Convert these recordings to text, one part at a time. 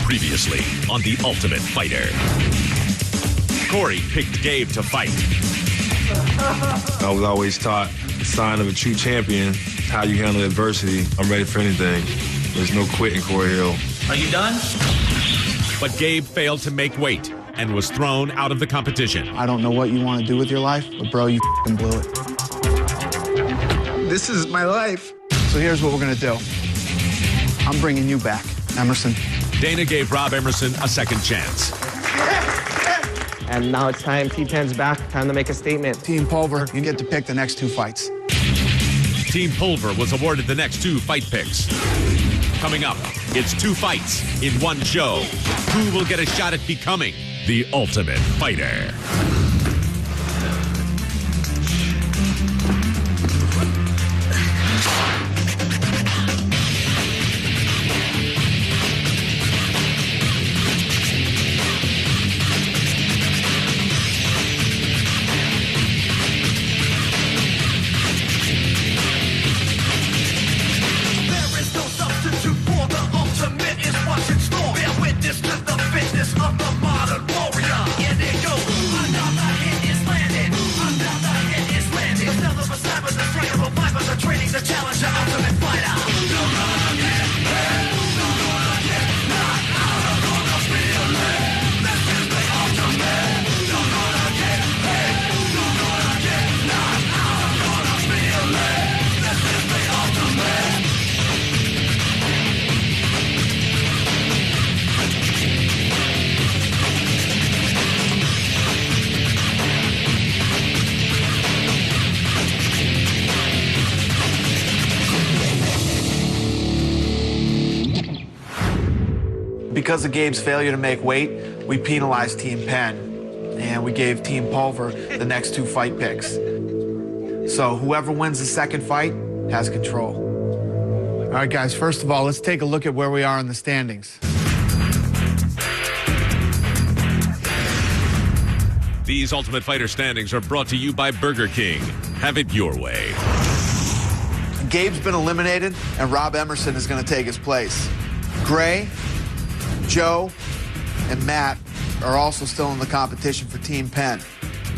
Previously on The Ultimate Fighter. Corey picked Gabe to fight. I was always taught the sign of a true champion, how you handle adversity. I'm ready for anything. There's no quitting, Corey Hill. Are you done? But Gabe failed to make weight and was thrown out of the competition. I don't know what you want to do with your life, but bro, you f***ing blew it. This is my life. So here's what we're gonna do. I'm bringing you back, Emerson. Dana gave Rob Emerson a second chance. And now it's time. T10's back. Time to make a statement. Team Pulver, you get to pick the next 2 fights. Team Pulver was awarded the next 2 fight picks. Coming up, it's 2 fights in 1 show. Who will get a shot at becoming the Ultimate Fighter? Because of Gabe's failure to make weight, we penalized Team Penn, and we gave Team Pulver the next 2 fight picks. So whoever wins the second fight has control. All right, guys, first of all, let's take a look at where we are in the standings. These Ultimate Fighter standings are brought to you by Burger King. Have it your way. Gabe's been eliminated, and Rob Emerson is going to take his place. Gray, Joe, and Matt are also still in the competition for Team Penn.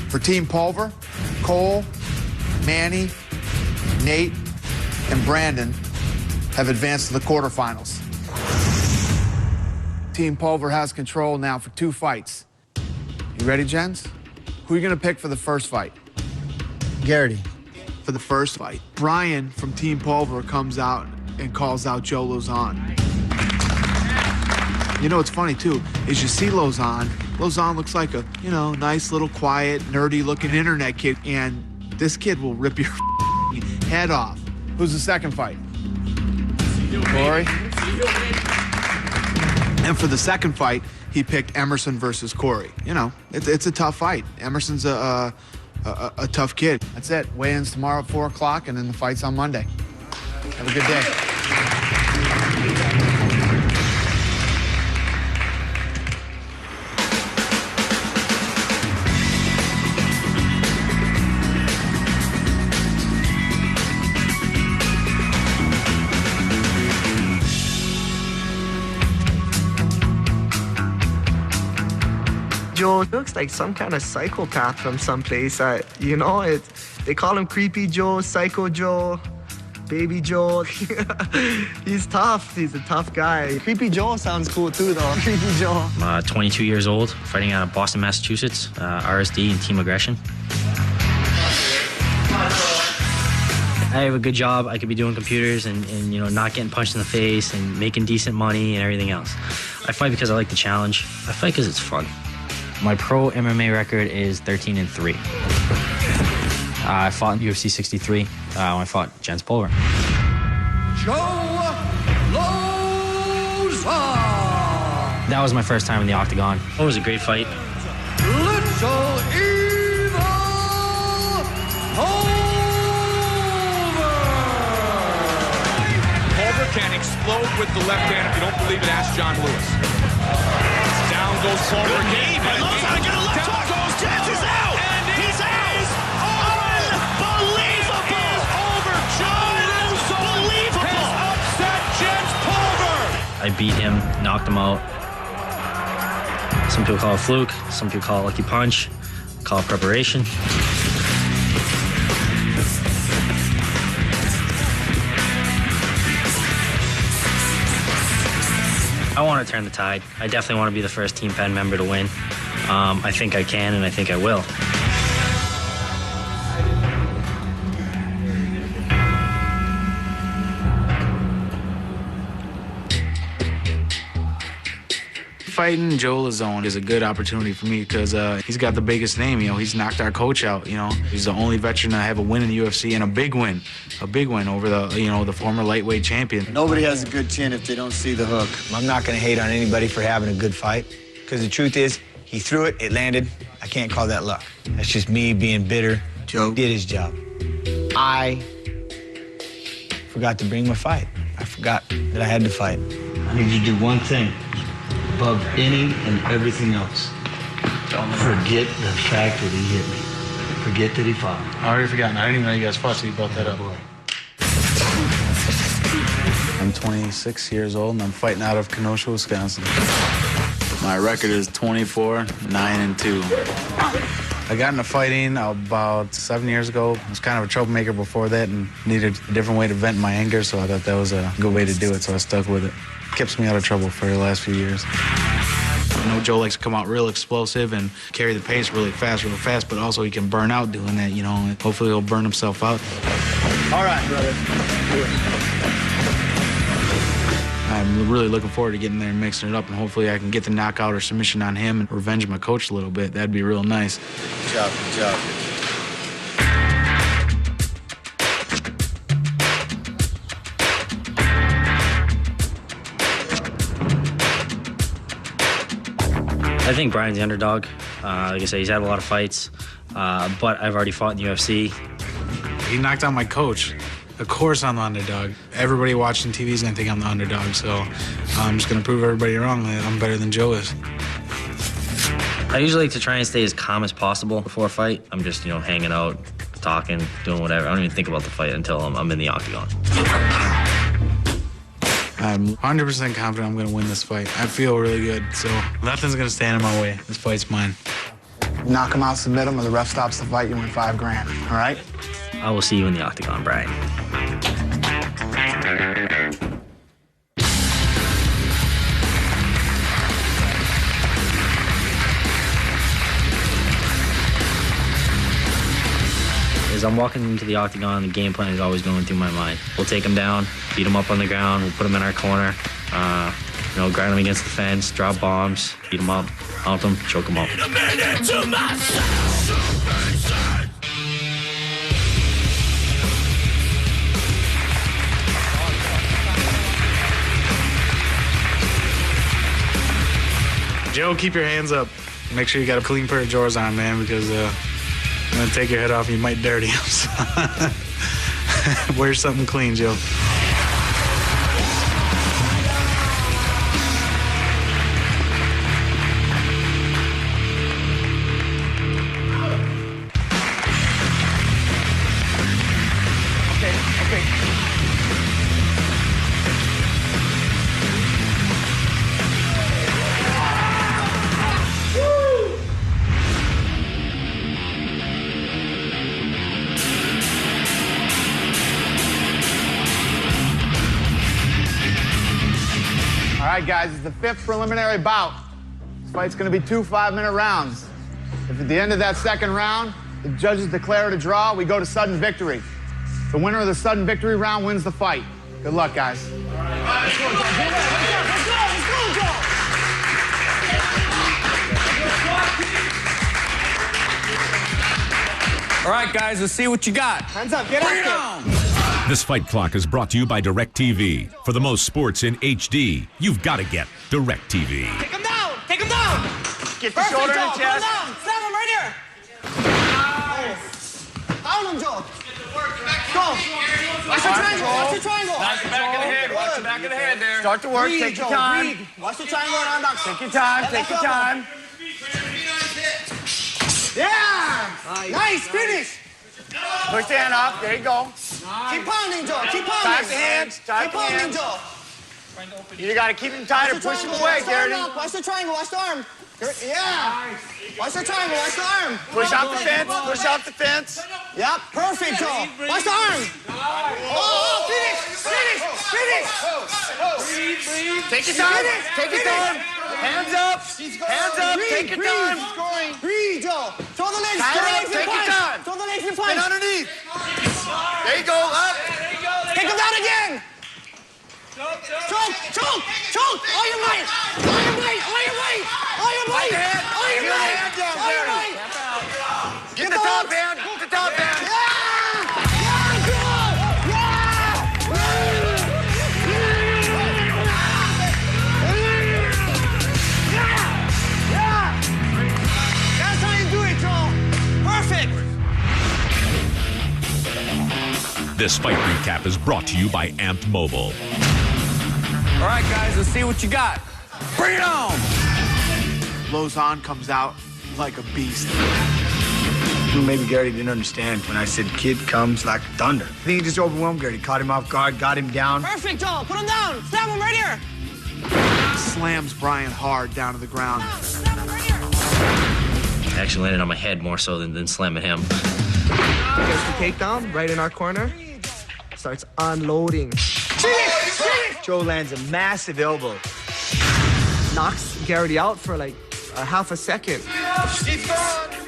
For Team Pulver, Cole, Manny, Nate, and Brandon have advanced to the quarterfinals. Team Pulver has control now for 2 fights. You ready, gents? Who are you going to pick for the first fight? Garrity. For the first fight, Brian from Team Pulver comes out and calls out Joe Lozon. You know what's funny, too, is you see Lozon. Lozon looks like a, nice little quiet, nerdy-looking internet kid, and this kid will rip your head off. Who's the second fight? Corey? And for the second fight, he picked Emerson versus Corey. It's a tough fight. Emerson's a tough kid. That's it. Weigh-ins tomorrow at 4 o'clock, and then the fight's on Monday. Have a good day. Joe looks like some kind of psychopath from someplace. They call him Creepy Joe, Psycho Joe, Baby Joe. He's tough. He's a tough guy. Creepy Joe sounds cool too, though. Creepy Joe. I'm 22 years old, fighting out of Boston, Massachusetts, RSD and Team Aggression. I have a good job. I could be doing computers and not getting punched in the face and making decent money and everything else. I fight because I like the challenge. I fight because it's fun. My pro MMA record is 13-3. I fought in UFC 63 when I fought Jens Pulver. Joe Lozon. That was my first time in the octagon. It was a great fight. Little Evil Pulver. Pulver can explode with the left hand. If you don't believe it, ask John Lewis. Down goes Pulver again. Down goes Jens. He's out. And he's out. Unbelievable. Over. John Lewis has upset Jens Pulver. I beat him, knocked him out, Some people call it fluke, some people call it lucky punch, call it preparation. I want to turn the tide. I definitely want to be the first Team Penn member to win. I think I can, and I think I will. Fighting Joe Lazzone is a good opportunity for me because he's got the biggest name. You know, he's knocked our coach out. You know, he's the only veteran to have a win in the UFC and a big win over the former lightweight champion. Nobody has a good chin if they don't see the hook. I'm not going to hate on anybody for having a good fight because the truth is, he threw it, it landed. I can't call that luck. That's just me being bitter. Joe did his job. I forgot to bring my fight. I forgot that I had to fight. I need you to do one thing. Above any and everything else, forget the fact that he hit me. Forget that he fought me. I already forgotten. I didn't even know you guys fought, so you brought that up. Boy. I'm 26 years old, and I'm fighting out of Kenosha, Wisconsin. My record is 24-9-2. I got into fighting about 7 years ago. I was kind of a troublemaker before that and needed a different way to vent my anger, so I thought that was a good way to do it, so I stuck with it. Keeps me out of trouble for the last few years. I know Joe likes to come out real explosive and carry the pace really fast, but also he can burn out doing that, you know, and hopefully he'll burn himself out. All right, brother. I'm really looking forward to getting there and mixing it up, and hopefully I can get the knockout or submission on him and revenge my coach a little bit. That'd be real nice. Good job, good job. I think Brian's the underdog. Like I said, he's had a lot of fights, but I've already fought in the UFC. He knocked out my coach. Of course I'm the underdog. Everybody watching TV is going to think I'm the underdog, so I'm just going to prove everybody wrong that I'm better than Joe is. I usually like to try and stay as calm as possible before a fight. I'm just, hanging out, talking, doing whatever. I don't even think about the fight until I'm in the octagon. I'm 100% confident I'm going to win this fight. I feel really good, so nothing's going to stand in my way. This fight's mine. Knock him out, submit him, or the ref stops the fight, you win $5 grand, all right? I will see you in the octagon, Brian. As I'm walking into the octagon, the game plan is always going through my mind. We'll take him down, beat him up on the ground, we'll put him in our corner, grind him against the fence, drop bombs, beat him up, mount him, choke him up. Joe, keep your hands up. Make sure you got a clean pair of drawers on, man, because I'm going to take your head off and you might dirty them. So wear something clean, Joe. All right, guys, it's the 5th preliminary bout. This fight's going to be 2 5-minute rounds. If at the end of that second round, the judges declare it a draw, we go to sudden victory. The winner of the sudden victory round wins the fight. Good luck, guys. Let's go, Joe. All right, guys, let's see what you got. Hands up, get out there. This Fight Clock is brought to you by DirecTV. For the most sports in HD, you've got to get DirecTV. Take him down. Take him down. Get the shoulder in the chest. Down. Slam him right here. Down him, Joe. Go. Watch the triangle. Watch the triangle. Watch the back of the head. Watch the back of the head there. Start to work. Breathe, Take your Joe, time. breathe. Watch the triangle and arm box. Take your time. Take your time. Yeah. Nice. Finish. Push the hand up. There you go. Keep pounding, Joe. Keep pounding. Tight the hands. Tight Keep the pounding, hands. Joe. You got to keep him tighter. Push him away, Watch the arm Garrity. lock. Watch the triangle. Watch the arm. Yeah. Watch the triangle. Watch the arm. Push off the fence. Push off the fence. Yep. Perfect, Joe. Watch the arm. Oh, finish. Take your time. Take your time. Hands up. Hands up. Take your time. Breathe, Joe. Throw the legs. Take your time. Throw the legs and punch. And underneath. There you go. Up. Take him down again. Choke. All your might. Get the top hand. Get the top hand. That's how you do it, Joe. Perfect. This fight recap is brought to you by Amped Mobile. All right, guys, let's see what you got. Bring it on! Lozon comes out like a beast. Maybe Gary didn't understand when I said kid comes like thunder. I think he just overwhelmed Gary. Caught him off guard, got him down. Perfect, Joe. Put him down. Slam him right here. Slams Brian hard down to the ground. I actually landed on my head more so than slamming him. Gets the takedown right in our corner. Starts unloading. Joe lands a massive elbow. Knocks Garrity out for like a half a second.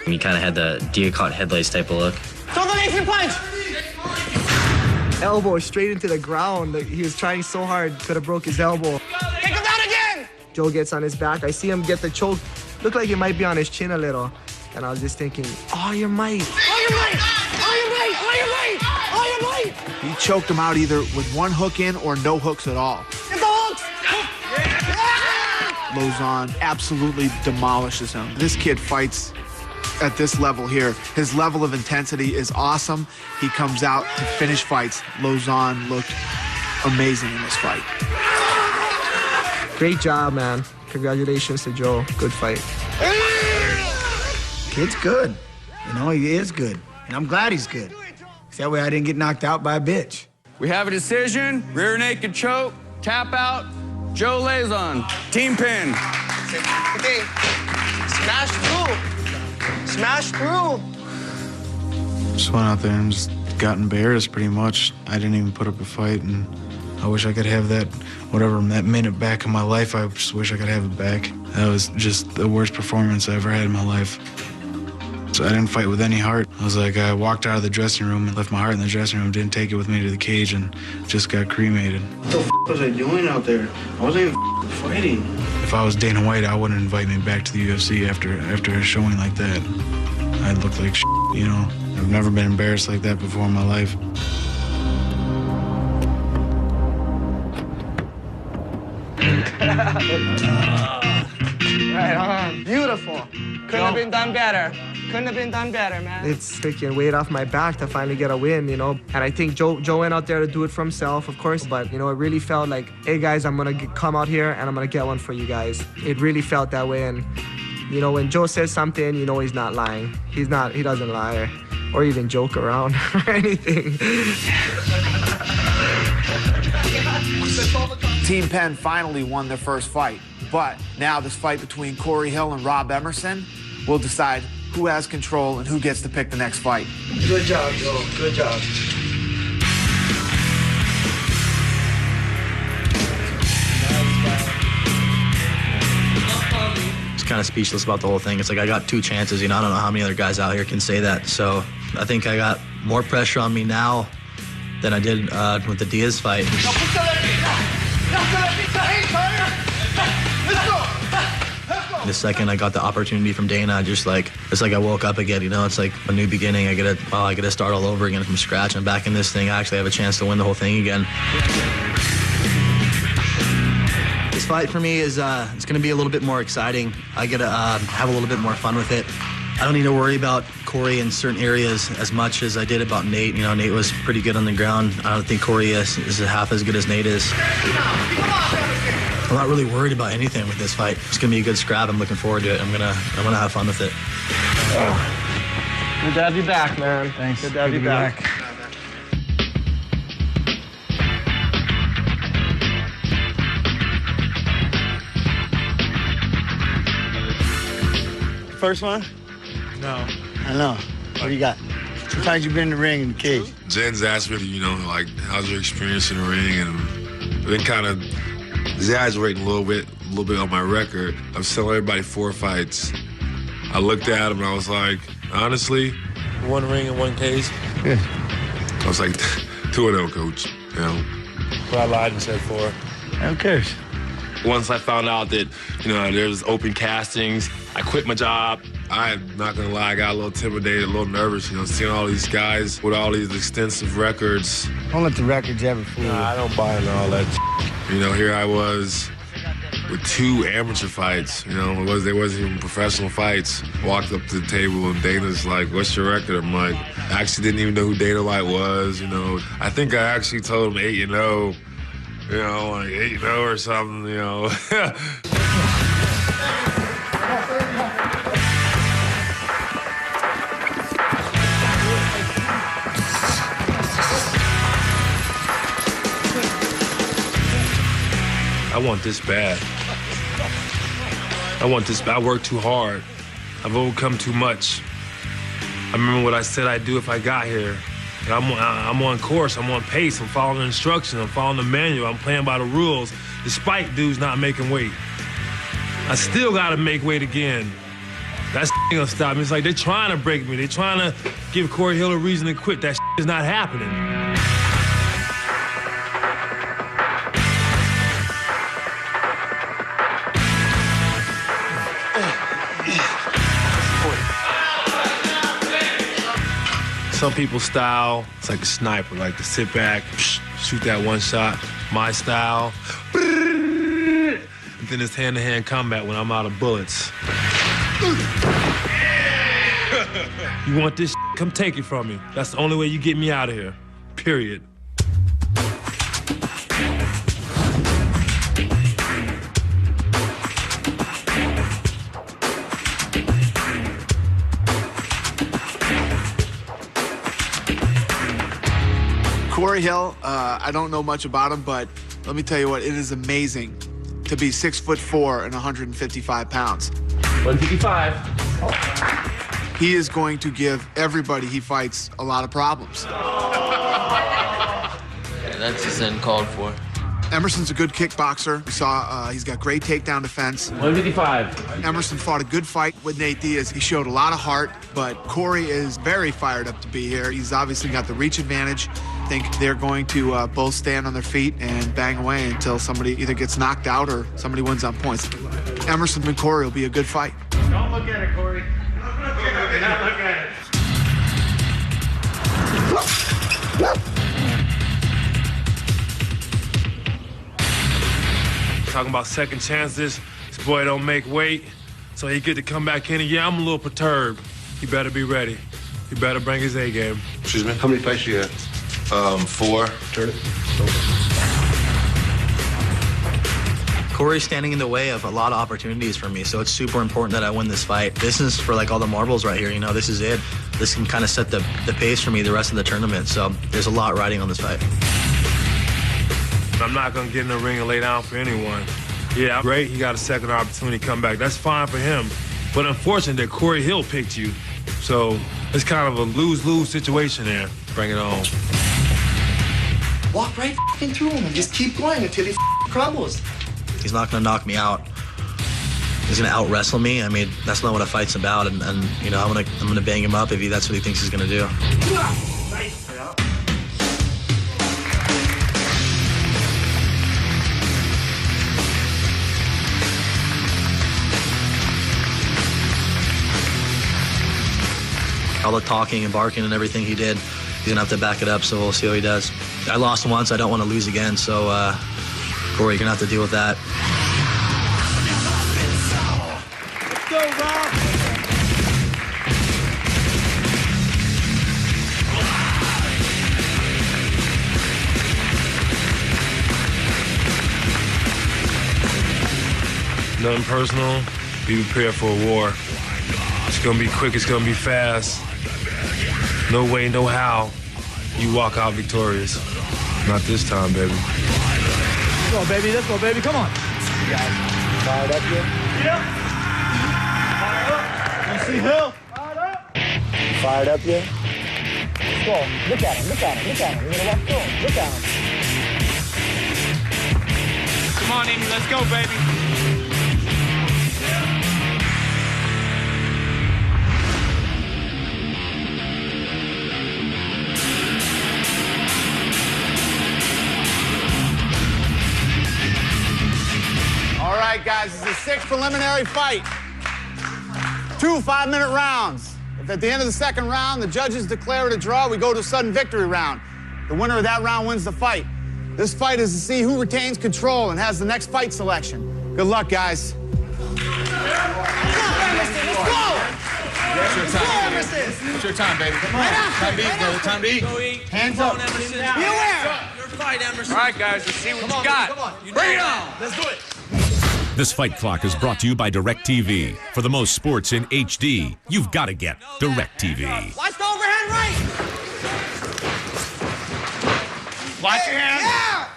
He kind of had the deer caught headlights type of look. Throw the legs and punch. Elbow straight into the ground. Like, he was trying so hard, could have broke his elbow. Take him down again. Joe gets on his back. I see him get the choke. Looked like it might be on his chin a little. And I was just thinking, all your might. He choked him out either with one hook in or no hooks at all. Get the hooks. Lozon absolutely demolishes him. This kid fights at this level here. His level of intensity is awesome. He comes out to finish fights. Lozon looked amazing in this fight. Great job, man. Congratulations to Joe. Good fight. Kid's good. You know, he is good. And I'm glad he's good. That way I didn't get knocked out by a bitch. We have a decision. Rear naked choke, tap out, Joe Lozon. Team pin. Okay. Smash through. Just went out there and just got embarrassed pretty much. I didn't even put up a fight, and I wish I could have that, whatever, that minute back in my life. I just wish I could have it back. That was just the worst performance I ever had in my life. So I didn't fight with any heart. I walked out of the dressing room and left my heart in the dressing room, didn't take it with me to the cage, and just got cremated. What the was I doing out there? I wasn't even fighting. If I was Dana White, I wouldn't invite me back to the UFC after a showing like that. I'd look like shit, you know. I've never been embarrassed like that before in my life. Right on. Beautiful. Couldn't have been done better. Man. It's freaking weight off my back to finally get a win, you know. And I think Joe went out there to do it for himself, of course. But, you know, it really felt like, hey, guys, I'm going to come out here and I'm going to get one for you guys. It really felt that way. And, you know, when Joe says something, you know he's not lying. He doesn't lie or even joke around or anything. Team Penn finally won their first fight. But now this fight between Corey Hill and Rob Emerson will decide who has control and who gets to pick the next fight. Good job, Joe. Good job. Just kind of speechless about the whole thing. It's like I got 2 chances, you know. I don't know how many other guys out here can say that. So I think I got more pressure on me now than I did with the Diaz fight. The second I got the opportunity from Dana, it's like I woke up again, you know. It's like a new beginning. I gotta start all over again from scratch. I'm back in this thing. I actually have a chance to win the whole thing again. This fight for me is it's gonna be a little bit more exciting. I gotta have a little bit more fun with it. I don't need to worry about Corey in certain areas as much as I did about Nate. You know, Nate was pretty good on the ground. I don't think Corey is half as good as Nate is. I'm not really worried about anything with this fight. It's gonna be a good scrap. I'm looking forward to it. I'm gonna have fun with it. Good to have you back, man. Thanks. Good to have you back. first one? No. I know. What do you got? Sometimes you've been in the ring in the cage. Jen's asked me, you know, like, how's your experience in the ring? And then kind of exaggerating a little bit on my record. I'm selling everybody 4 fights. I looked at him and I was like, honestly, 1 ring and 1 cage. Yeah. I was like, 2 of them, coach. You know. Well, I lied and said 4. Who cares? Once I found out that, you know, there's open castings, I quit my job. I'm not gonna lie, I got a little intimidated, a little nervous, you know, seeing all these guys with all these extensive records. Don't let the records ever fool you. I don't buy into all that. You know, here I was with 2 amateur fights. You know, they wasn't even professional fights. Walked up to the table and Dana's like, "What's your record?" I'm like, I actually didn't even know who Dana White was. You know, I think I actually told him 8-0. You know, like 8-0 or something. You know. I want this bad. I worked too hard. I've overcome too much. I remember what I said I'd do if I got here. And I'm on course, I'm on pace, I'm following the instructions, I'm following the manual, I'm playing by the rules, despite dudes not making weight. I still gotta make weight again. That's gonna stop me. It's like they're trying to break me. They're trying to give Corey Hill a reason to quit. That is not happening. Some people's style, it's like a sniper, like to sit back, shoot that one shot. My style, and then it's hand-to-hand combat when I'm out of bullets. You want this? Come take it from me. That's the only way you get me out of here, period. Corey Hill, I don't know much about him, but let me tell you what, it is amazing to be 6'4" and 155 pounds. 155. He is going to give everybody he fights a lot of problems. Yeah, that's just uncalled for. Emerson's a good kickboxer. We saw he's got great takedown defense. 155. Emerson fought a good fight with Nate Diaz. He showed a lot of heart, but Corey is very fired up to be here. He's obviously got the reach advantage. I think they're going to both stand on their feet and bang away until somebody either gets knocked out or somebody wins on points. Emerson and Corey will be a good fight. Don't look at it, Corey. Don't look at it. Talking about second chances. This boy don't make weight, so he get to come back in. And yeah, I'm a little perturbed. He better be ready. He better bring his A game. Excuse me? How many fights you had? 4. Corey's standing in the way of a lot of opportunities for me, so it's super important that I win this fight. This is for like all the marbles right here, you know, this is it. This can kind of set the pace for me the rest of the tournament, so there's a lot riding on this fight. I'm not gonna get in the ring and lay down for anyone. Yeah, great, he got a second opportunity to come back. That's fine for him. But unfortunate that Corey Hill picked you. So it's kind of a lose-lose situation there. Bring it on. Walk right through him and just keep going until he crumbles. He's not gonna knock me out. He's gonna out-wrestle me. I mean, that's not what a fight's about, and you know, I'm gonna bang him up if that's what he thinks he's gonna do. Nice. All the talking and barking and everything he did, he's gonna have to back it up, so we'll see how he does. I lost once, I don't want to lose again, so Corey, you're gonna have to deal with that. Let's go, Rob. Nothing personal. Be prepared for a war. It's gonna be quick, it's gonna be fast. No way, no how. You walk out victorious. Not this time, baby. Let's go, baby. Let's go, baby. Come on. You guys fired up here? Yeah. Fire up. Hill. Fired up yet? Let's go. Look at him. Look at him. Look at him. You're gonna walk through him. Look at him. Come on, Indy. Let's go, baby. All right, guys, this is the 6th preliminary fight. 2 5-minute rounds. If at the end of the second round, the judges declare it a draw, we go to a sudden victory round. The winner of that round wins the fight. This fight is to see who retains control and has the next fight selection. Good luck, guys. It's your time, baby. Come on. Time to eat, brother. Time to eat. Hands up. Be aware. Your fight, Emerson. All right, guys, let's see what you got. Come on. Bring it on. Let's do it. This Fight Clock is brought to you by DirecTV. For the most sports in HD, you've got to get DirecTV. Watch the overhand right. Watch your hands. Yeah.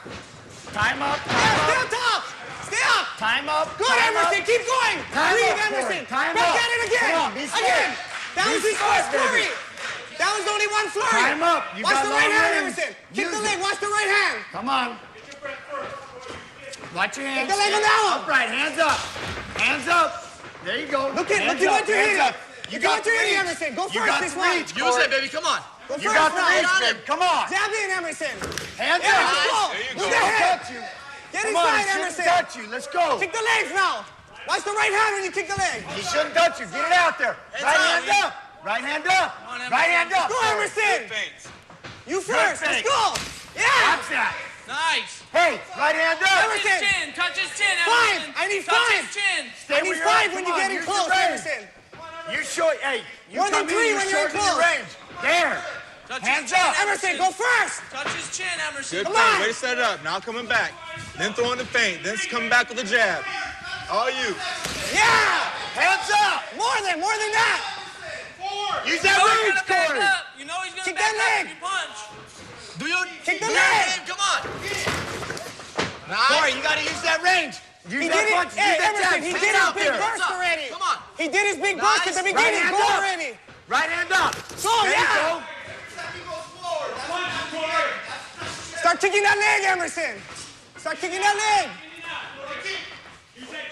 Time up. Stay up top. Stay up. Time up. Good, Emerson. Keep going. Breathe, Emerson. Back at it again. Come on, be smart. Again. That was his first flurry. That was only one flurry. Time up. You Watch got the right hand, long Emerson. range. Kick the Use leg. it. Watch the right hand. Come on. Watch your hands. Kick the leg on that one. Upright. Hands up. Hands up. There you go. Look at hands your up. Hands hand. up. You got the reach. Emerson. Go You first got this the one. reach. Use it, baby. Come on. Go You first got the now. reach, baby. Come on. Jab in, Emerson. Hands Yeah, up. let's go. There you Move go. the head. Touch you. Get Come on, inside, he shouldn't Emerson. touch you. Let's go. Kick the legs now. Watch the right hand when you kick the leg. He shouldn't touch you. Get it out there. Right hand up. Right hand up. Right hand up. Go, Emerson. You first. Let's go. Yeah. Watch that. Nice. Hey, right hand up. Emerson. Touch his chin, Five. Emerson. I need Touch five. his chin. Stay I need where you're five at. when Come you're on, getting use close, your range. Emerson. You're short. Hey, you More than come in, three you're when you're short in your close. range. There. Touch Hands his chin, up. Emerson, go first. Touch his chin, Emerson. Come on. Way to set it up. Now coming back. Then throwing the feint. Then coming back with the jab. All you. Yeah. Hands up. More than that. Use that range, Corey. You know he's gonna Kick back that up leg. if you punch. Do you? Kick the do leg. your game. Come on. Corey, you got to use that range. Use He that did it. punch. Hey, Use that Emerson, jab. he Put did it his out big there. burst already. Come on. He did his big burst at the Right beginning. hand Go up. already. Right hand up. Go, There yeah. you go. Start kicking that leg, Emerson. Start kicking that leg.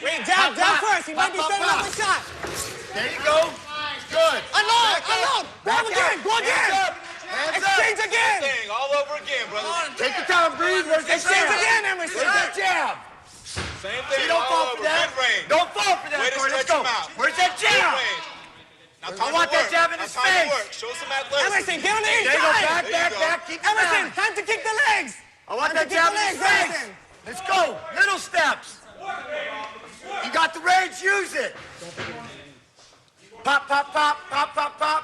Wait, jab first. He might be setting up a shot. There you go. Good. Unload. Grab again. Go again. Hands up. Exchange again. Thing all over again, brother. Take your time, breathe. Where's that Exchange jab? again, Emerson. Where's that jab? Same See, thing. don't all fall over. for that. Good range. Don't fall for that, Way to Corey. Let's stretch go. him out. Where's that Good jab? range. Now I time want to that work. jab in Now his time to face. work. Show some athleticism. Emerson, get on the There you go. inside. Back, There you back, go. back. Keep it Emerson, back. time to kick the legs. I want Time to that kick jab the in legs, his face. Emerson. Let's go. Little steps. You got the range. Use it. Pop, pop, pop, pop, pop, pop.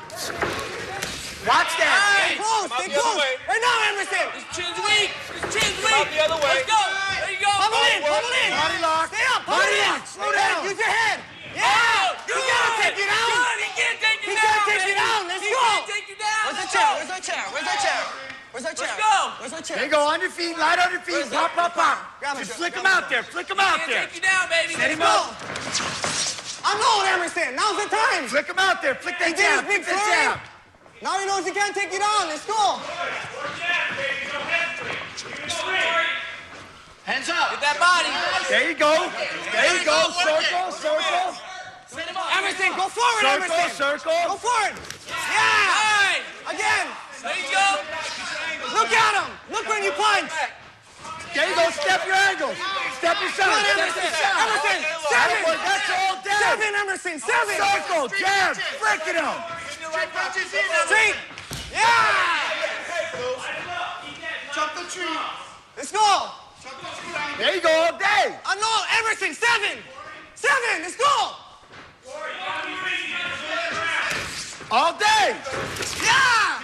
Watch that. Stay close. Stay the other close. way. Right now, Emerson. His chin's weak. His chin's Come out weak. the other way. Let's go. There you go. Pummel in. Pummel in. Body lock. Stay up. Pummel Body in. lock. Slow Hey, down. use your head. Yeah. You Good. gotta take you down. Good. He can't take you He down. can't take you baby. down. Let's He go. can't take you down. Where's Let's our chair? go. Where's our chair? Where's our chair? Where's our chair? Let's go. Where's our chair? There you go. On your feet. Light on your feet. Pop, pop, pop. Grab him, Just Joe. flick him out there. Flick him out Can't there. take you down, baby. Set him Let's up. Unload, Emerson. Now's the time. Flick him out there. Flick He that did his jab. big Flick that flurry. jab. Now he knows he can't take you down. Let's go. Hands up. Get that body. There you go. There you go. Circle, circle. Set him up. Emerson, go forward, Circle, Emerson. circle. Go forward. Yeah. Nice. Again. There you go. Look at him. Look when you punch. There you go. Step your angles. Step your shot. Come on, Step Emerson. your shot. Emerson, Attaboy, seven. that's all day. Seven, Emerson, seven. Circle, jab, flicking him. Straight. Yeah. Jump the tree. Let's go. There you go, all day. Unload, Emerson, seven. Seven, let's go. All day. Yeah.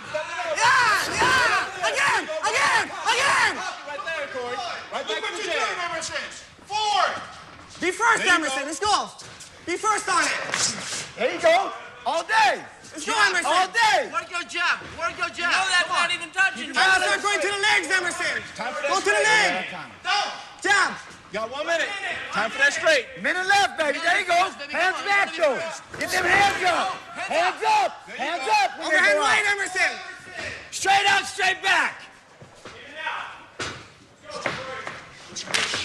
Yeah, yeah. Again, again, again. Right there, Corey. Right back to the jab. Be first, Emerson, let's go. Be first on it. There you go. All day. Let's go, Emerson. All day. Work your jab. Work your jab. You know that's not even touching. Time to start going to the legs, Emerson. Go to the leg. Jab. Got 1 minute. Time for that straight. Minute left, baby. There you go. Hands back, Joe. Get them hands up. Hands up. Hands up. Overhand right, Emerson. Straight out, straight back.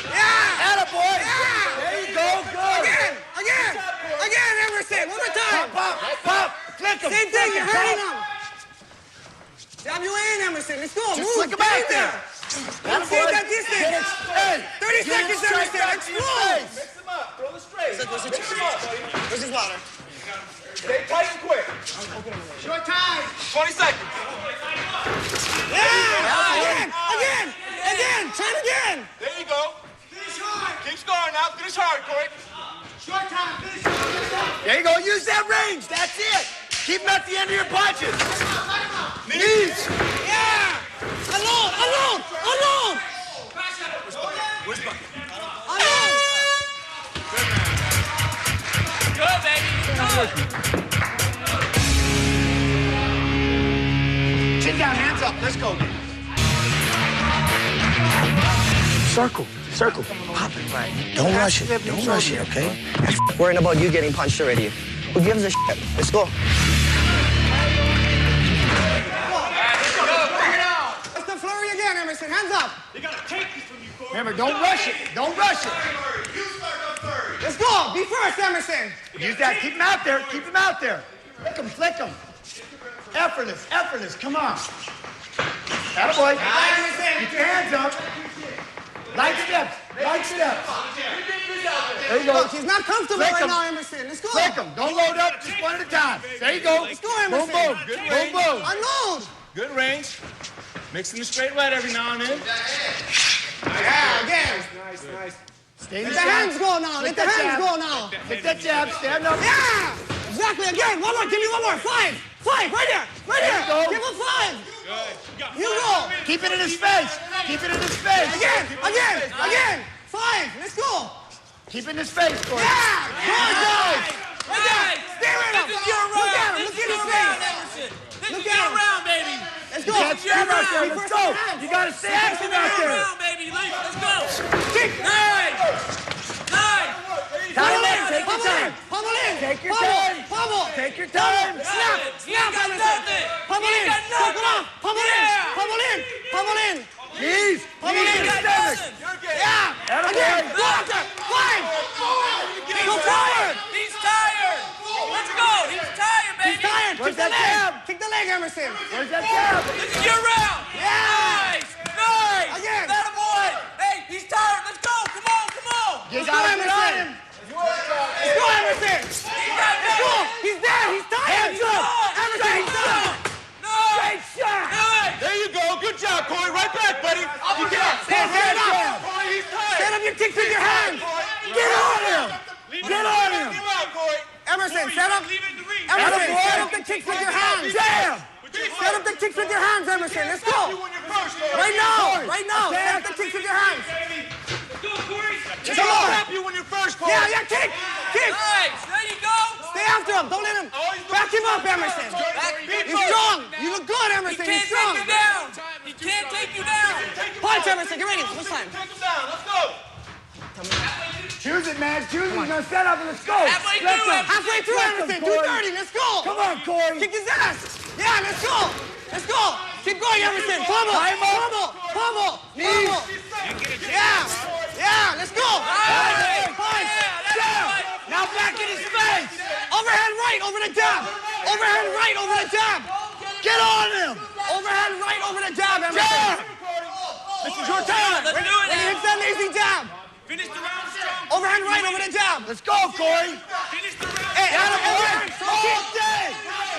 Yeah. Attaboy. Yeah. There you go. Good. Again, Emerson. One more time. Pop. Flick him. Same thing. You're hurting him. Jab you in, Emerson. Let's go. Just Move. flick him out there. Let's see that distance. 30 seconds, Emerson. Let's move. Mix him up. Throw the straight. Mix him up, buddy. Where's his water? Stay tight and quick. Short time. 20 seconds. Yeah. Again. Try it again. There you go. Finish hard. Keep scoring now. Finish hard, Corey. Short time. Finish hard. There you go. Use that range. That's it. Keep them at the end of your punches. Knees. Yeah. Alone. Where's Bucket? Alone. Good, baby. Chin down, hands up. Let's go. Circle. Pop it right. Don't rush it, okay? Worrying about you getting punched already. Who gives a shit? Let's go. It's the flurry again, Emerson. Hands up. They gotta take this from you, Corey. Remember, don't rush it. Let's go. Be first, Emerson. Use that. Keep him out there. Flick him. Effortless. Come on. Attaboy. Get your hands up. Light steps. There you go. Look, he's not comfortable Flick right him. now, Emerson. Let's go. Flick him. Don't load up. Just one at a time. There you go. Let's go, Emerson. Boom. Unload. Good range. Mixing the straight right every now and then. Yeah, again. Nice. Stay in Let the the hands jab. go now. Let the hands go now. Take that jab. Stand up. Yeah. Exactly. Again. One more. Give me one more. Five. Right there. There you go. Give him 5. Good. You go. Keep it in his face. Again. 5. Let's go. Keep it in his face, Corey. Yeah. Good. Nice. Stare at him. This is your Look at round. him. This Look is at your his round, face. This Look is at your him. round, baby. Let's go. You can't stand out there. Be Let's first go. in the hands. You gotta stay active out there. baby. Let's go. Kick. Nice. Pummel in. Take your time. Pummel in. Take your time. Pummel. Take your time. Snap. Emerson. Pummel in. Circle off. Pummel in. Knees. Pummel Knees in. to the stomach. Yeah. Attaboy. Again. Go after. 5. Go forward. He's tired. Let's go. He's tired, baby. He's tired. Where's Kick the that leg. jab? Kick the leg, Emerson. Where's that jab? This is your round. Yeah. Nice. Again. That boy. Hey, he's tired. Let's go. Come on. You Let's go, gotta get on Emerson. him. Let's go, Emerson. Let's go. He's dead. He's tired. Hands up. Emerson, he's done. Straight shot. There you go. Good job, Corey. Right back, buddy. You got Stand up. Corey, he's tired. Stand up your kicks with your hands. Get on him. Get on him. Get him out, Corey. Emerson, stand up. Emerson, Attaboy. stand up the kicks with your hands. Jam. Stand up the kicks with your hands, Emerson. Let's go. Right now. Stand up the kicks with your hands. Just Come on. slap you when you're first, Corey. Yeah, kick. Nice. There you go. Stay after him. Don't let him. Back him up, Emerson. You're strong. You look good, Emerson. You're strong. He can't take you down. Punch, Emerson. Get ready. This time. Take him down. Let's go. Choose it, man. Choose it. You're gonna set up and let's go. Halfway through, Emerson. 2:30. Let's go. Come on, Corey. Kick his ass. Yeah, let's go. Keep going, Emerson. Pummel. Knees. Yeah, let's go. Punch. Now back in his face. Overhand right over the jab. Get on him. Overhand right over the jab, Emerson. This is your time. When he hits that lazy jab. Finish the round strong. Overhand right over the jab. Let's go, Corey. Finish the round. Hey, overhand.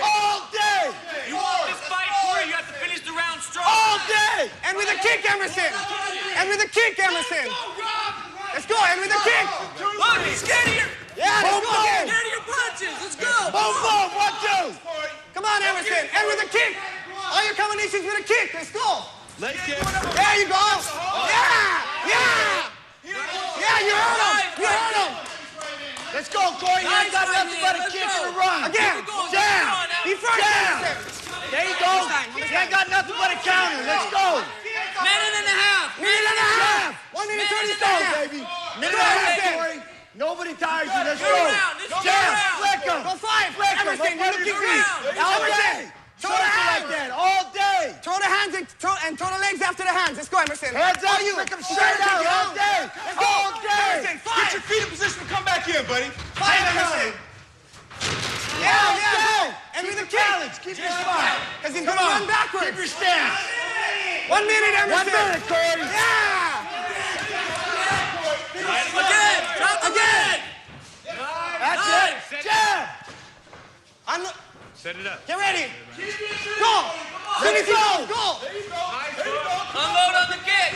All day. You want this fight, Corey, you have to finish the round strong. All day. And with a kick, Emerson. Let's go, and with a kick. Look, he's scared of your... Yeah, let's go again. Scared of your punches. Let's go. Boom. 1, 2. Come on, Emerson. And with a kick. All your combinations with a kick. Let's go. Let's get... There you go. Yeah, you heard him. Let's go, Corey. You ain't got nothing but a kick and a run. Again. Jam. Be first, Emerson. There you go. You ain't got nothing but a counter. Let's go. Minute and a half. Minute and a half. 1 minute 30 seconds, baby. Minute and a half, Corey. Nobody tires you. Let's go. Jab, flick him. Go 5. Flick him. Emerson, you're looking great. All day. Throw the hands like that. All day. Throw the hands and throw the legs after the hands. Let's go, Emerson. Hands up. Flick him straight out. All day. All day. Emerson, 5. Get your feet in position to come back in, buddy. 5, Emerson. Yeah. And with the challenge. Keep your spot. Because he's going to run backwards. Keep your stance. 1 minute, Emerson. 1 minute, Corey. Yeah. Again. Drop again. That's it. Jab. Set it up. Get ready. Go. Finish it. Go. Unload on the kick.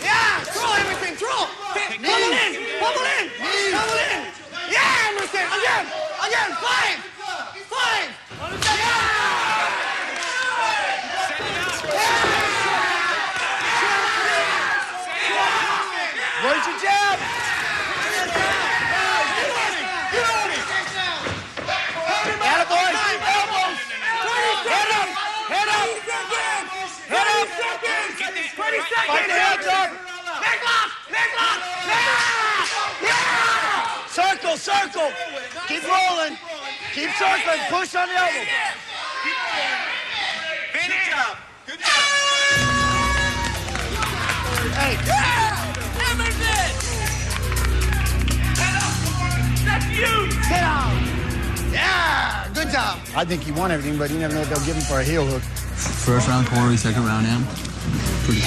Yeah. Throw, Emerson. Throw. Bubble in. Bubble in. Bubble in. Yeah, Emerson. Again. 5. Where's your jab? Attaboy. Elbows. Head up. Head up. Head up. 20 seconds. Fight the heads up. Leg lock. Leg lock. Yeah. Circle, circle. Keep rolling. Keep circling. Push on the elbow. Finish. Good job. Good job. Hey. Yeah. Emerson. Head up. That's you. Sit down. Yeah. Good job. I think he won everything, but you never know what they'll give him for a heel hook. First round Corey, second round him. Pretty.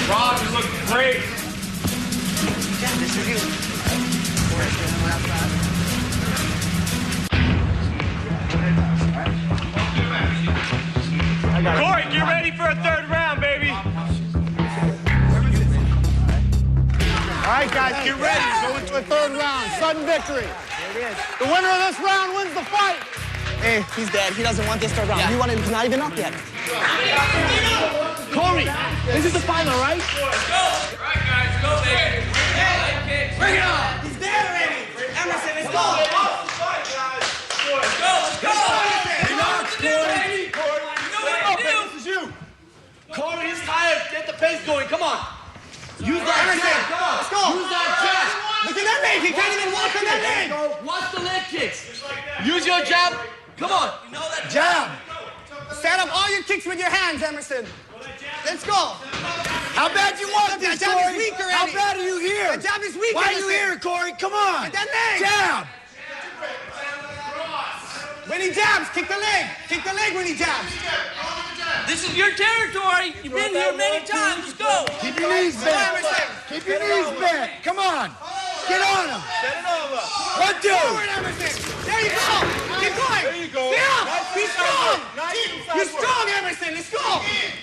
Rob is looking great. This is you. Corey, get ready for a third round, baby. All right, guys, get ready. Go into a third round. Sudden victory. There it is. The winner of this round wins the fight. Hey, he's dead. He doesn't want this third round. Yeah. You want him? He's not even up yet. Corey, this is the final, right? Let's go. All right, guys, go, baby. Bring it on. He's there already. Emerson, let's go. Let's go. Relax, Corey. This is you. Corey, he's tired. Get the pace going. Come on. Use that jab. Come on. Let's go. Use that jab. Look at that leg. He can't even walk on that leg. Watch the leg kicks. Use your jab. Come on. You know that Jab. Set up all your kicks with your hands, Emerson. Let's go. How bad you want this, That jab Corey? is weak already. How bad are you here? That jab is weak, Why are you Emerson. here, Corey? Come on. Get that leg. Jab. When he jabs, kick the leg. Kick the leg when he jabs. This is your territory. You've been here many times. Let's go. Keep your knees bent. Keep your knees bent. Come on. Get on him. Set it all up. 1, 2. Forward, Emerson. There you go. Keep going. There you go. Stay up. Nice Be inside strong. work. Nice inside You're work. strong, Emerson. Let's go.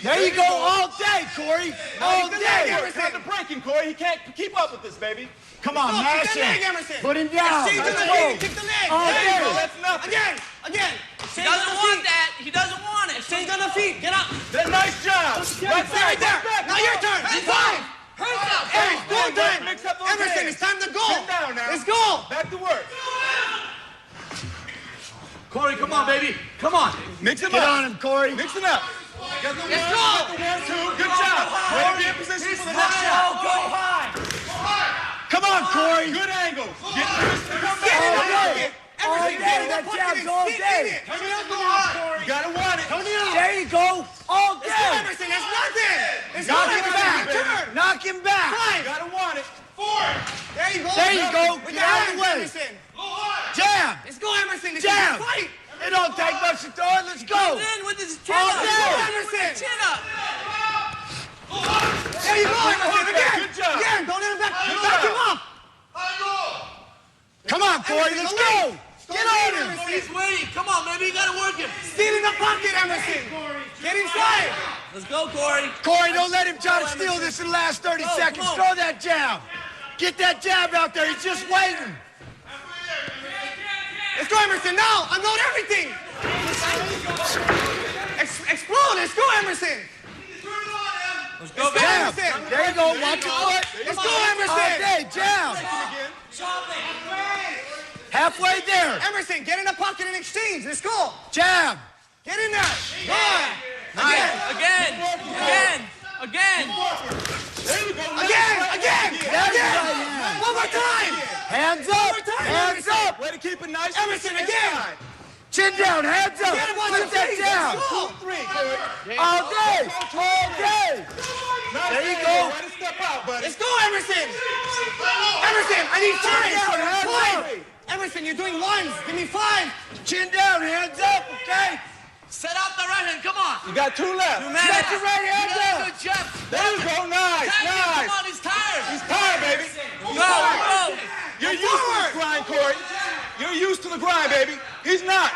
There you go all day, Corey. All Kick the day. leg, Emerson. Time to break him, Corey. He can't keep up with this, baby. Come on, Go, mash kick the leg, him. Emerson. Put him down. Exchange on Let's the go. leg. Kick the leg. All There you day. go. That's nothing. Again. He doesn't want that. He doesn't want it. Exchange on the feet. Get up. Nice job. Right there. Now your turn. It's time. Hands up. Hey, it's going time. Mix up those Emerson, hands. it's time to go. Sit down now. Let's go. Back to work. Corey, come on, baby. Come on. Mix him Get up. on him, Corey. Mix it up. Got the Let's one, go. got the 1, 2. Good job. Way to be in position for the next shot. Go high. Come on, Corey. Good angle. Get the wrist to come All back. day. All day. That jab's all day. Turn it up now, Corey. You gotta want it. There you go. All Let's go, day. Emerson. That's nothing. Let's Knock go, him Emerson. back. Turn. Knock him back. Five. You gotta want it. There you go. There you go. With Get your out of the hands, way. Emerson. Jab. Let's go, Emerson. This Jab. is a fight. It don't take much to throw it. Let's go. In with his chin All up. day. Let's go, Emerson. Chin up. There you go, Emerson. Again. Good job. Again. Don't let him back. Back him up. Come on, Corey. Let's go. Get on him. He's waiting. Come on, baby. You gotta work him. Steal in the pocket, Emerson. Get inside. Let's go, Corey. Corey, don't let him try to steal this in the last 30 seconds. come on. Throw that jab. Get that jab out there. He's just waiting. Let's go, Emerson. Now, unload everything. Explode. Let's go, Emerson. Let's go, Jab. Emerson. There you go. Watch your foot. Let's go, Emerson. All day. Jab. Halfway there. Emerson, get in the pocket and exchange. Let's go. Jab. Get in there. Good. Again. Again. Again. One more time. Hands up. Hands up. Way to keep it nice. Emerson, again. Chin down. Hands up. Put that down. 2, 3, Corey. All day. All day. Nice. There you go. Way to step out, buddy. Let's go, Emerson. Emerson, I need 5. Emerson, you're doing 1s. Give me 5. Chin down. Hands up. Okay. Set out the right hand. Come on. You got 2 left. Get your right hand up. Good job. There you go. Nice. Nice. Come on, he's tired. He's tired, baby. Go. You're used to the grind, Corey. You're used to the grind, baby. He's not.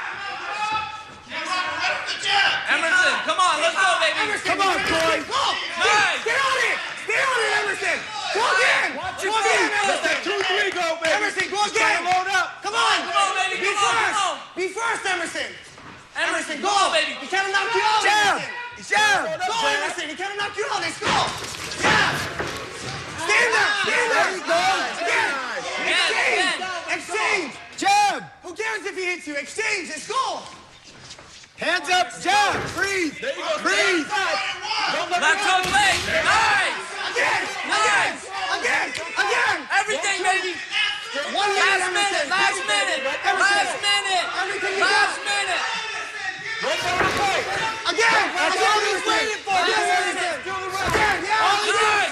Emerson, come on, let's go, baby. Emerson, Come on, Corey. Go. Nice. Get on it. Get on it, Emerson. Go again. Go again, Let that Emerson. 2, 3 go, baby. Emerson, go Just again. gotta load up. Come on, baby. Be first. Be first, Emerson. Emerson, go, baby. He can't knock you out. Jab. Jab. Go, Emerson. He can't knock you out. Let's go. Yeah. Stand up. Stand up. There you go. Again. Exchange. Exchange. Jab. Who cares if he hits you? Exchange. Let's go. Hands up. Jab. Breathe. There you go. Breathe. Don't let Left hook leg. Nice. Again. Nice. Again. Again. Everything, baby. 1 minute, Emerson. Last minute. Last minute. Everything you Last got. minute. Again. That's all he's waiting for. Again. Yeah. Again.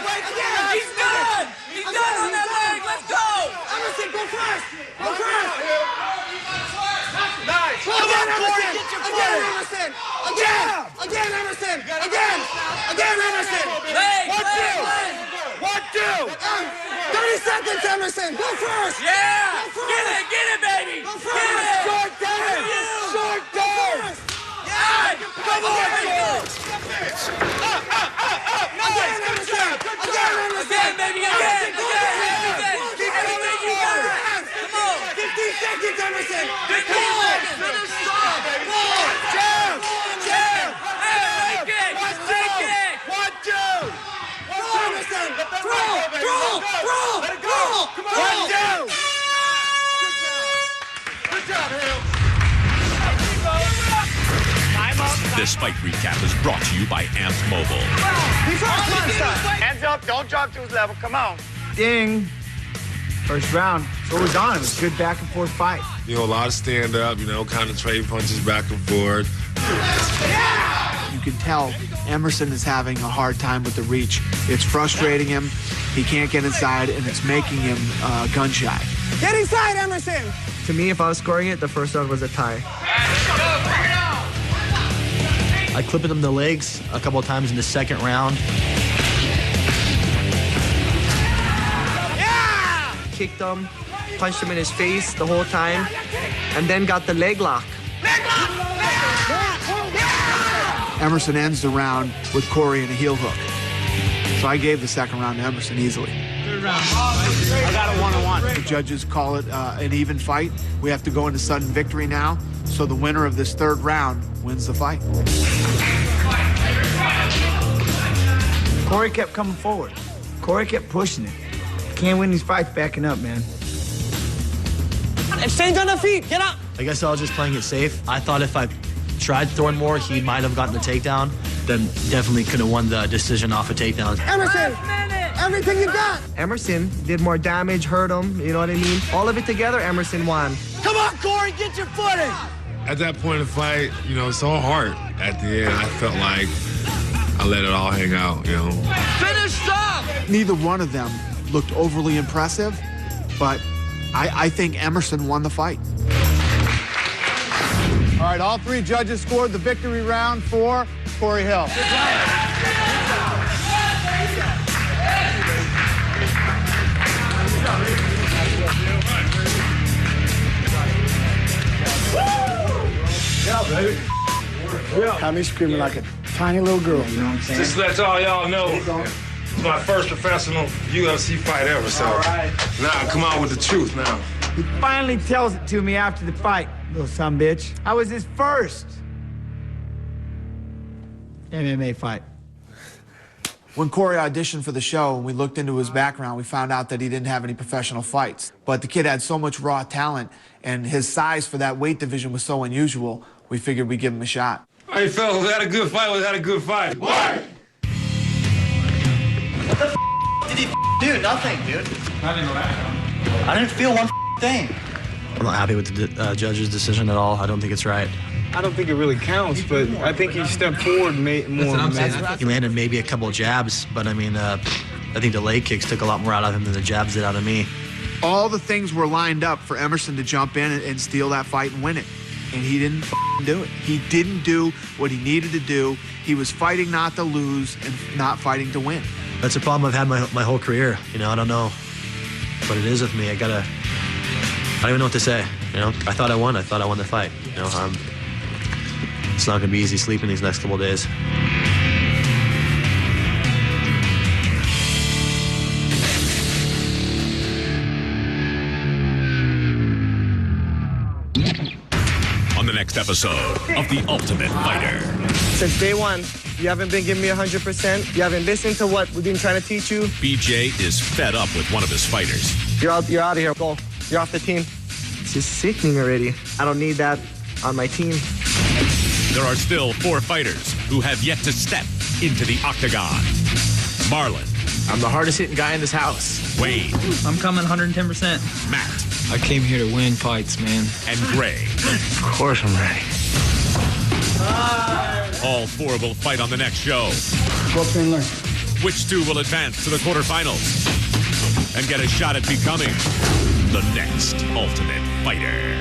He's done. He's done on that leg. Let's go. Emerson, go first. Go first. Nice. Go again, Emerson. Get your Again, foot. Emerson. Again. Again, Emerson. Again. Again, Emerson. Leg. 1, 2. 30 seconds, Emerson. Go first. Yeah. Go first. Get it, baby. Go Get first. it. Short down. Short down. Yeah. Come on, Go. Again, Emerson. Again, Emerson. Again, baby. Again. Keep everything you got. Come on. 15 seconds, Emerson. 15 seconds. Finish strong, baby. Jab. Jab. Hey, leg kick. Leg kick. 1, 2. Go, Emerson. Throw. Let it go. Come on. 1, 2. Good job, Hill. This fight recap is brought to you by Amp Mobile. Hands up. Don't drop to his level. Come on. Ding. First round. So it was on. It was a good back and forth fight. You know, a lot of stand up, kind of trade punches back and forth. You can tell Emerson is having a hard time with the reach. It's frustrating him. He can't get inside, and it's making him gun shy. Get inside, Emerson. To me, if I was scoring it, the first round was a tie. I clipped him the legs a couple of times in the second round. Kicked him, punched him in his face the whole time, and then got the leg lock. Emerson ends the round with Corey in a heel hook. So I gave the second round to Emerson easily. I got a 1-on-1. The judges call it an even fight. We have to go into sudden victory now. So the winner of this third round wins the fight. Corey kept coming forward. Corey kept pushing it. Can't win these fights backing up, man. Exchange on the feet. Get up. I guess I was just playing it safe. I thought if I tried throwing more, he might have gotten the takedown. Then definitely could have won the decision off a takedown. Emerson. Everything you got. Emerson did more damage, hurt him, you know what I mean? All of it together, Emerson won. Come on, Corey. Get your footing. At that point in the fight, it's all hard. At the end, I felt like I let it all hang out, Finish strong. Neither one of them looked overly impressive, but I think Emerson won the fight. All right, all 3 judges scored the victory round for Corey Hill. Yeah, baby. Had me screaming like a tiny little girl, you know what I'm saying? Just to let all y'all know, it's my first professional UFC fight ever, so now I come out with the truth now. He finally tells it to me after the fight, little son bitch. I was his first MMA fight. When Corey auditioned for the show and we looked into his background, we found out that he didn't have any professional fights. But the kid had so much raw talent, and his size for that weight division was so unusual, we figured we'd give him a shot. All right, fellas, we had a good fight. We had a good fight. What the did he do? Nothing, dude. I didn't know that. I didn't feel one thing. I'm not happy with the judge's decision at all. I don't think it's right. I don't think it really counts, but I think he stepped forward more. He landed maybe a couple of jabs, but I mean, I think the leg kicks took a lot more out of him than the jabs did out of me. All the things were lined up for Emerson to jump in and steal that fight and win it. And he didn't do it. He didn't do what he needed to do. He was fighting not to lose and not fighting to win. That's a problem I've had my whole career. You know, I don't know what it is with me. I don't even know what to say. You know, I thought I won. I thought I won the fight. You know, it's not gonna be easy sleeping these next couple of days. On the next episode of The Ultimate Fighter. Since day one, you haven't been giving me 100%. You haven't listened to what we've been trying to teach you. BJ is fed up with one of his fighters. You're out of here. Go. You're off the team. It's just sickening already. I don't need that on my team. There are still 4 fighters who have yet to step into the octagon. Marlon. I'm the hardest hitting guy in this house. Wayne. I'm coming 110%. Matt. I came here to win fights, man. And Gray. Of course I'm ready. All 4 will fight on the next show. Go up there and learn. Which 2 will advance to the quarterfinals and get a shot at becoming the next Ultimate Fighter?